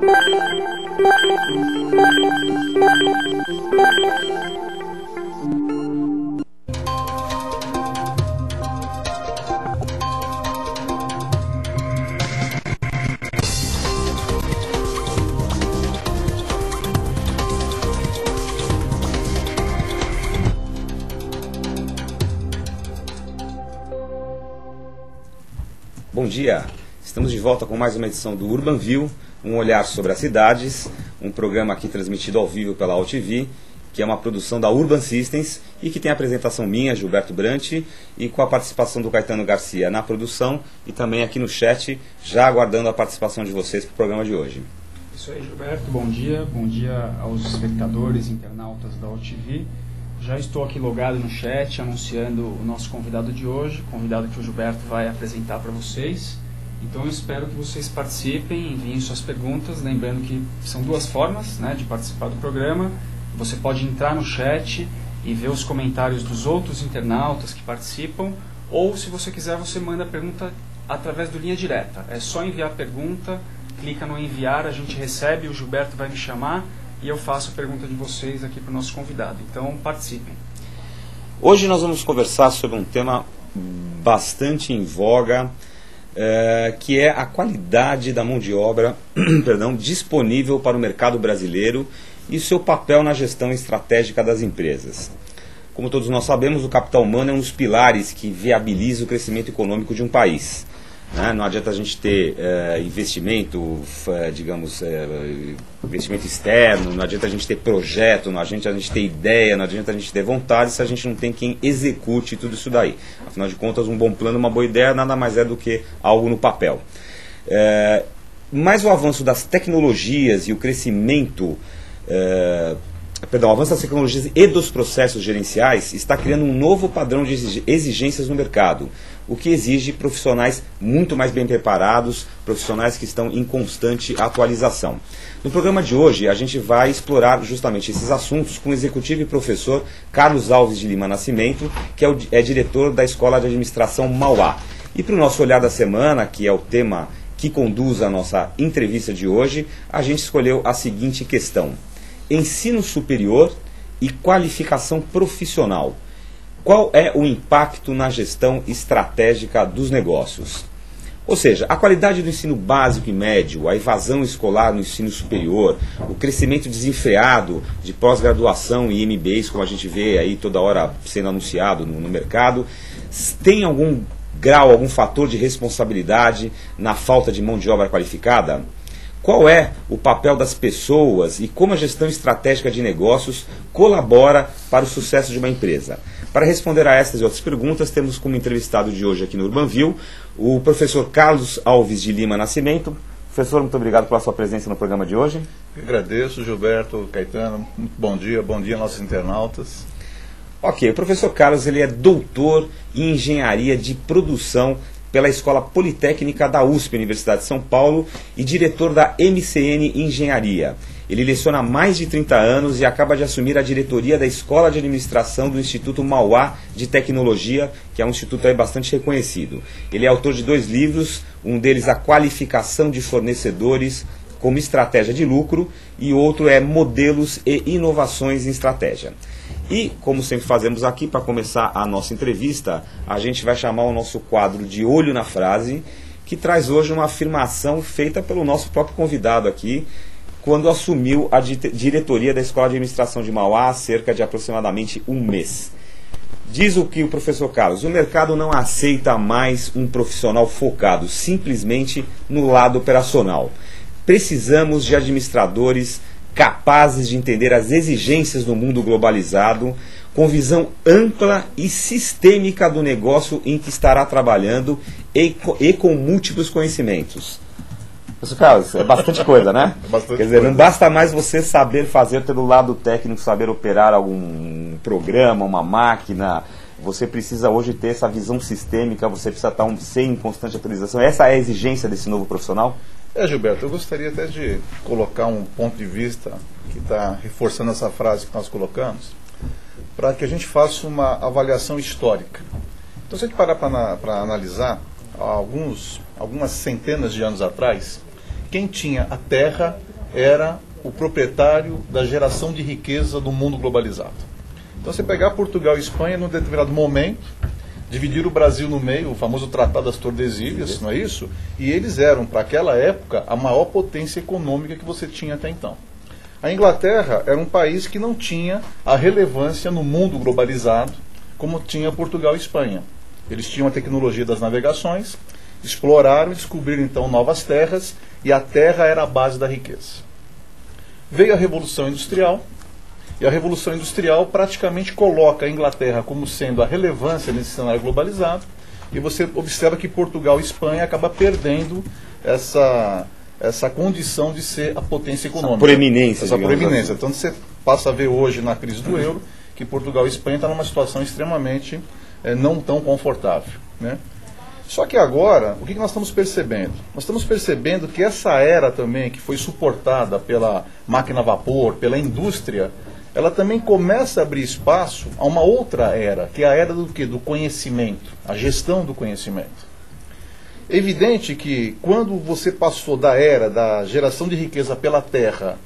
Bom dia, estamos de volta com mais uma edição do Urban View, um olhar sobre as cidades, um programa aqui transmitido ao vivo pela AltV, que é uma produção da Urban Systems e que tem a apresentação minha, Gilberto Brandt, e com a participação do Caetano Garcia na produção e também aqui no chat, já aguardando a participação de vocês para o programa de hoje. Isso aí, Gilberto, bom dia aos espectadores, internautas da AltV. Já estou aqui logado no chat, anunciando o nosso convidado de hoje, convidado que o Gilberto vai apresentar para vocês. Então eu espero que vocês participem, enviem suas perguntas, lembrando que são duas formas, né, de participar do programa. Você pode entrar no chat e ver os comentários dos outros internautas que participam, ou se você quiser, você manda a pergunta através do linha direta. É só enviar a pergunta, clica no enviar, a gente recebe, o Gilberto vai me chamar e eu faço a pergunta de vocês aqui para o nosso convidado. Então, participem. Hoje nós vamos conversar sobre um tema bastante em voga, que é a qualidade da mão de obra disponível para o mercado brasileiro e seu papel na gestão estratégica das empresas. Como todos nós sabemos, o capital humano é um dos pilares que viabiliza o crescimento econômico de um país. Não adianta a gente ter investimento, investimento externo, não adianta a gente ter projeto, não adianta a gente ter ideia, não adianta a gente ter vontade se a gente não tem quem execute tudo isso daí. Afinal de contas, um bom plano, uma boa ideia, nada mais é do que algo no papel. Mas o avanço das tecnologias e o crescimento... o avanço das tecnologias e dos processos gerenciais está criando um novo padrão de exigências no mercado, o que exige profissionais muito mais bem preparados, profissionais que estão em constante atualização. No programa de hoje, a gente vai explorar justamente esses assuntos com o executivo e professor Carlos Alves de Lima Nascimento, que é diretor da Escola de Administração Mauá. E para o nosso olhar da semana, que é o tema que conduz a nossa entrevista de hoje, a gente escolheu a seguinte questão: ensino superior e qualificação profissional. Qual é o impacto na gestão estratégica dos negócios? Ou seja, a qualidade do ensino básico e médio, a evasão escolar no ensino superior, o crescimento desenfreado de pós-graduação e MBAs, como a gente vê aí toda hora sendo anunciado no mercado, tem algum grau, algum fator de responsabilidade na falta de mão de obra qualificada? Qual é o papel das pessoas e como a gestão estratégica de negócios colabora para o sucesso de uma empresa? Para responder a essas e outras perguntas, temos como entrevistado de hoje aqui no Urban View o professor Carlos Alves de Lima Nascimento. Professor, muito obrigado pela sua presença no programa de hoje. Eu agradeço, Gilberto, Caetano. Muito bom dia nossos internautas. Ok, o professor Carlos ele é doutor em engenharia de produção pela Escola Politécnica da USP, Universidade de São Paulo, e diretor da MCN Engenharia. Ele leciona há mais de 30 anos e acaba de assumir a diretoria da Escola de Administração do Instituto Mauá de Tecnologia, que é um instituto aí bastante reconhecido. Ele é autor de 2 livros, um deles A Qualificação de Fornecedores como Estratégia de Lucro, e outro é Modelos e Inovações em Estratégia. E, como sempre fazemos aqui, para começar a nossa entrevista, a gente vai chamar o nosso quadro de Olho na Frase, que traz hoje uma afirmação feita pelo nosso próprio convidado aqui, quando assumiu a diretoria da Escola de Administração de Mauá há cerca de aproximadamente um mês. Diz o professor Carlos: o mercado não aceita mais um profissional focado simplesmente no lado operacional. Precisamos de administradores capazes de entender as exigências do mundo globalizado, com visão ampla e sistêmica do negócio em que estará trabalhando e com múltiplos conhecimentos. Professor Carlos, é bastante coisa, né? Quer dizer, não basta mais você saber fazer pelo lado técnico, saber operar algum programa, uma máquina. Você precisa hoje ter essa visão sistêmica, você precisa estar em constante atualização. Essa é a exigência desse novo profissional? Gilberto, eu gostaria até de colocar um ponto de vista que está reforçando essa frase que nós colocamos, para que a gente faça uma avaliação histórica. Então, se a gente parar para analisar, algumas centenas de anos atrás, quem tinha a terra era o proprietário da geração de riqueza do mundo globalizado. Então, você pegar Portugal e Espanha, num determinado momento, dividir o Brasil no meio, o famoso Tratado das Tordesilhas, não é isso? E eles eram, para aquela época, a maior potência econômica que você tinha até então. A Inglaterra era um país que não tinha a relevância no mundo globalizado como tinha Portugal e Espanha. Eles tinham a tecnologia das navegações, exploraram e descobriram então novas terras, e a terra era a base da riqueza. Veio a Revolução Industrial, e a Revolução Industrial praticamente coloca a Inglaterra como sendo a relevância nesse cenário globalizado, e você observa que Portugal e Espanha acabam perdendo essa condição de ser a potência econômica. Essa proeminência. Então você passa a ver hoje na crise do euro que Portugal e Espanha estão numa situação extremamente não tão confortável, né? Só que agora, o que nós estamos percebendo? Nós estamos percebendo que essa era também, que foi suportada pela máquina a vapor, pela indústria, ela também começa a abrir espaço a uma outra era, que é a era do quê? Do conhecimento, a gestão do conhecimento. É evidente que quando você passou da era da geração de riqueza pela terra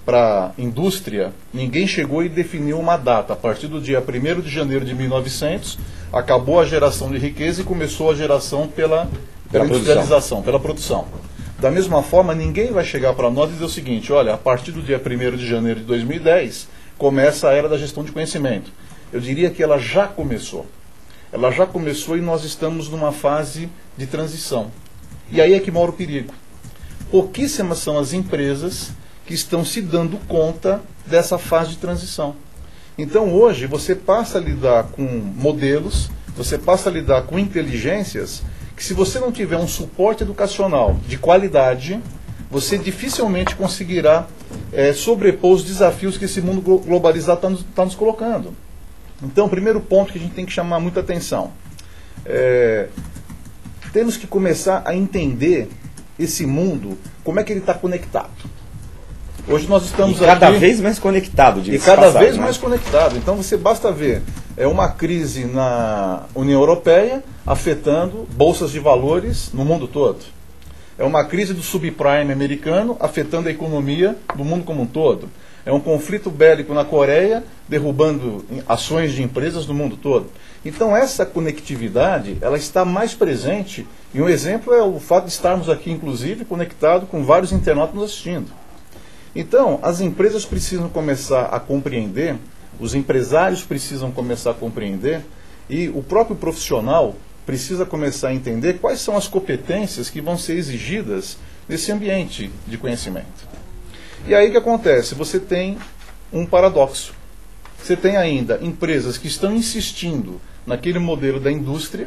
para a indústria, ninguém chegou e definiu uma data. A partir do dia 1º de janeiro de 1900, acabou a geração de riqueza e começou a geração pela industrialização, pela produção. Da mesma forma, ninguém vai chegar para nós e dizer o seguinte: olha, a partir do dia 1º de janeiro de 2010, começa a era da gestão de conhecimento. Eu diria que ela já começou. Ela já começou e nós estamos numa fase de transição. E aí é que mora o perigo. Pouquíssimas são as empresas que estão se dando conta dessa fase de transição. Então hoje você passa a lidar com modelos, você passa a lidar com inteligências que, se você não tiver um suporte educacional de qualidade, você dificilmente conseguirá sobrepor os desafios que esse mundo globalizado está nos colocando. Então, o primeiro ponto que a gente tem que chamar muita atenção. Temos que começar a entender esse mundo, como é que ele está conectado. Hoje nós estamos cada vez mais conectado. E cada vez mais conectado. Então você basta ver uma crise na União Europeia afetando bolsas de valores no mundo todo. É uma crise do subprime americano afetando a economia do mundo como um todo. É um conflito bélico na Coreia derrubando ações de empresas do mundo todo. Então essa conectividade, ela está mais presente, e um exemplo é o fato de estarmos aqui, inclusive, conectados com vários internautas nos assistindo. Então, as empresas precisam começar a compreender, os empresários precisam começar a compreender, e o próprio profissional precisa começar a entender quais são as competências que vão ser exigidas nesse ambiente de conhecimento. E aí o que acontece? Você tem um paradoxo. Você tem ainda empresas que estão insistindo naquele modelo da indústria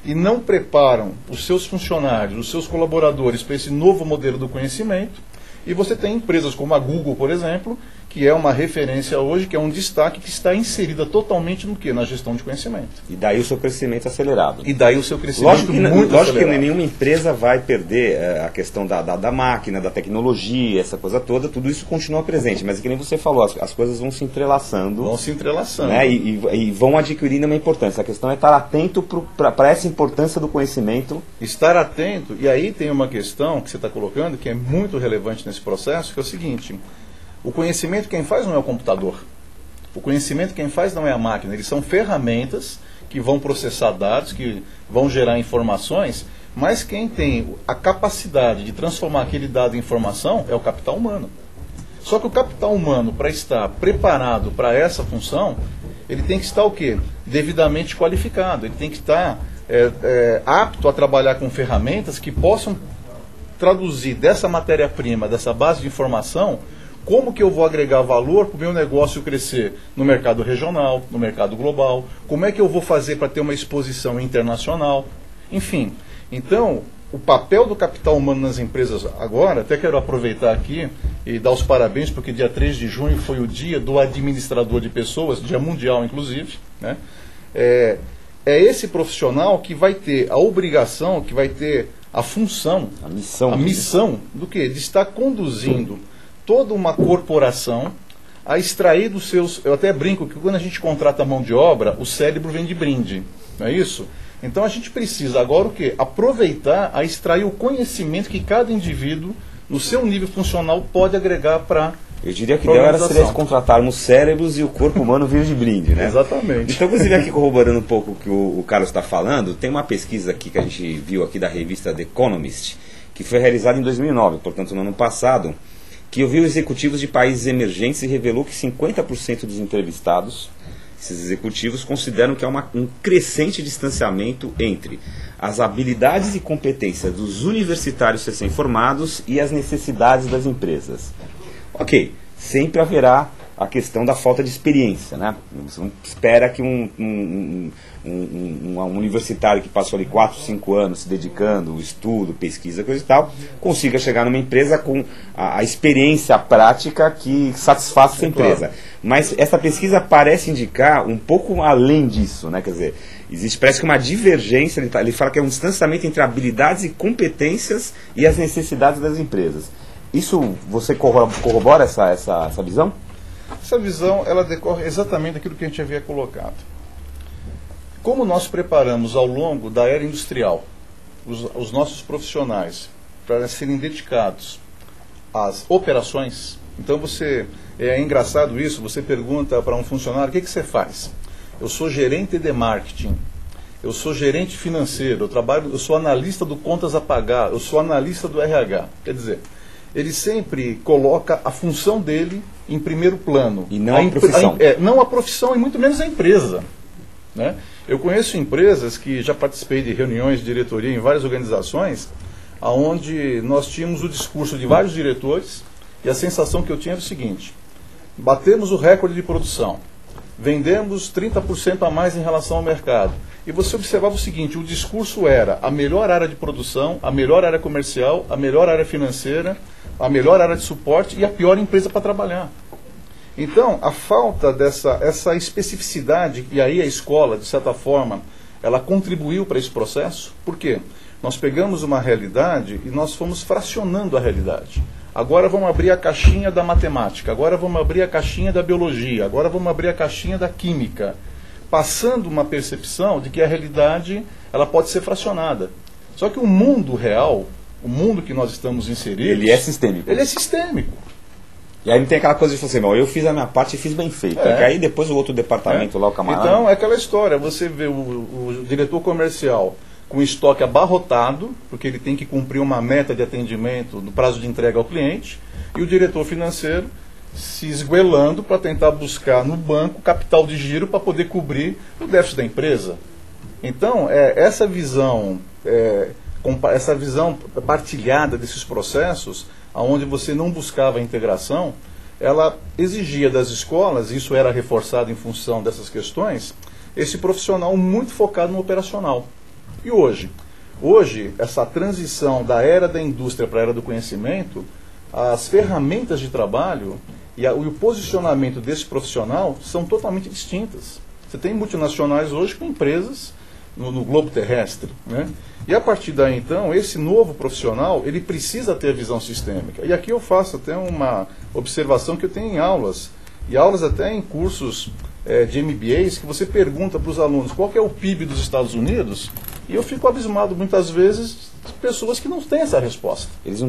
e não preparam os seus funcionários, os seus colaboradores para esse novo modelo do conhecimento. E você tem empresas como a Google, por exemplo, que é uma referência hoje, que é um destaque, que está inserida totalmente no quê? Na gestão de conhecimento. E daí o seu crescimento acelerado. E daí o seu crescimento lógico que nenhuma empresa vai perder a questão da máquina, da tecnologia, essa coisa toda, tudo isso continua presente. Mas, que nem você falou, as coisas vão se entrelaçando. Vão se entrelaçando. Né, e vão adquirindo uma importância. A questão é estar atento para essa importância do conhecimento. Estar atento, e aí tem uma questão que você está colocando, que é muito relevante nesse processo, que é o seguinte: o conhecimento quem faz não é o computador. O conhecimento quem faz não é a máquina. Eles são ferramentas que vão processar dados, que vão gerar informações, mas quem tem a capacidade de transformar aquele dado em informação é o capital humano. Só que o capital humano, para estar preparado para essa função, ele tem que estar o quê? Devidamente qualificado. Ele tem que estar apto a trabalhar com ferramentas que possam traduzir dessa matéria-prima, dessa base de informação, como que eu vou agregar valor para o meu negócio crescer no mercado regional, no mercado global, como é que eu vou fazer para ter uma exposição internacional, enfim. Então, o papel do capital humano nas empresas agora, até quero aproveitar aqui e dar os parabéns, porque dia 3 de junho foi o dia do administrador de pessoas, dia mundial inclusive, né? É esse profissional que vai ter a obrigação, que vai ter a função, a missão do quê? De estar conduzindo toda uma corporação a extrair dos seus... Eu até brinco que quando a gente contrata mão de obra, o cérebro vem de brinde, não é isso? Então a gente precisa agora o quê? Aproveitar a extrair o conhecimento que cada indivíduo no seu nível funcional, pode agregar para... Eu diria que o ideal seria contratarmos cérebros e o corpo humano vir de brinde, né? Exatamente. Então, inclusive, aqui corroborando um pouco o que o Carlos está falando, tem uma pesquisa aqui que a gente viu aqui da revista The Economist, que foi realizada em 2009, portanto no ano passado, que ouviu executivos de países emergentes e revelou que 50% dos entrevistados, esses executivos, consideram que há um crescente distanciamento entre as habilidades e competências dos universitários recém-formados e as necessidades das empresas. Ok, sempre haverá a questão da falta de experiência, né? Você não espera que um universitário que passou ali 4, 5 anos se dedicando, estudo, pesquisa, coisa e tal, consiga chegar numa empresa com a experiência prática que satisfaça essa empresa. Claro. Mas essa pesquisa parece indicar um pouco além disso, né? Quer dizer, parece que uma divergência, ele fala que é um distanciamento entre habilidades e competências e as necessidades das empresas. Isso, você corrobora essa visão? Essa visão, ela decorre exatamente daquilo que a gente havia colocado. Como nós preparamos ao longo da era industrial os nossos profissionais para serem dedicados às operações, então é engraçado isso, você pergunta para um funcionário, o que você faz? Eu sou gerente de marketing, eu sou gerente financeiro, eu sou analista do contas a pagar, eu sou analista do RH. Quer dizer, ele sempre coloca a função dele em primeiro plano. E não a profissão. Não a profissão e muito menos a empresa. Né? Eu conheço empresas que já participei de reuniões de diretoria em várias organizações, onde nós tínhamos o discurso de vários diretores e a sensação que eu tinha era o seguinte: batemos o recorde de produção, vendemos 30% a mais em relação ao mercado. E você observava o seguinte, o discurso era a melhor área de produção, a melhor área comercial, a melhor área financeira, a melhor área de suporte e a pior empresa para trabalhar. Então, a falta essa especificidade, e aí a escola, de certa forma, ela contribuiu para esse processo. Por quê? Nós pegamos uma realidade e nós fomos fracionando a realidade. Agora vamos abrir a caixinha da matemática, agora vamos abrir a caixinha da biologia, agora vamos abrir a caixinha da química, passando uma percepção de que a realidade ela pode ser fracionada. Só que o mundo real, o mundo que nós estamos inseridos... Ele é sistêmico. Ele é sistêmico. E aí não tem aquela coisa de você, eu fiz a minha parte e fiz bem feito. Porque aí depois o outro departamento lá, o camarada... Então, é aquela história, você vê o diretor comercial com estoque abarrotado, porque ele tem que cumprir uma meta de atendimento no prazo de entrega ao cliente, e o diretor financeiro se esguelando para tentar buscar no banco capital de giro para poder cobrir o déficit da empresa. Então, essa visão partilhada desses processos, onde você não buscava a integração, ela exigia das escolas, e isso era reforçado em função dessas questões, esse profissional muito focado no operacional. E hoje, essa transição da era da indústria para a era do conhecimento, as ferramentas de trabalho e o posicionamento desse profissional são totalmente distintas. Você tem multinacionais hoje com empresas no globo terrestre, né? E a partir daí, então, esse novo profissional, ele precisa ter visão sistêmica. E aqui eu faço até uma observação que eu tenho em aulas, e aulas até em cursos de MBAs, que você pergunta para os alunos qual que é o PIB dos Estados Unidos, e eu fico abismado muitas vezes de pessoas que não têm essa resposta. Eles não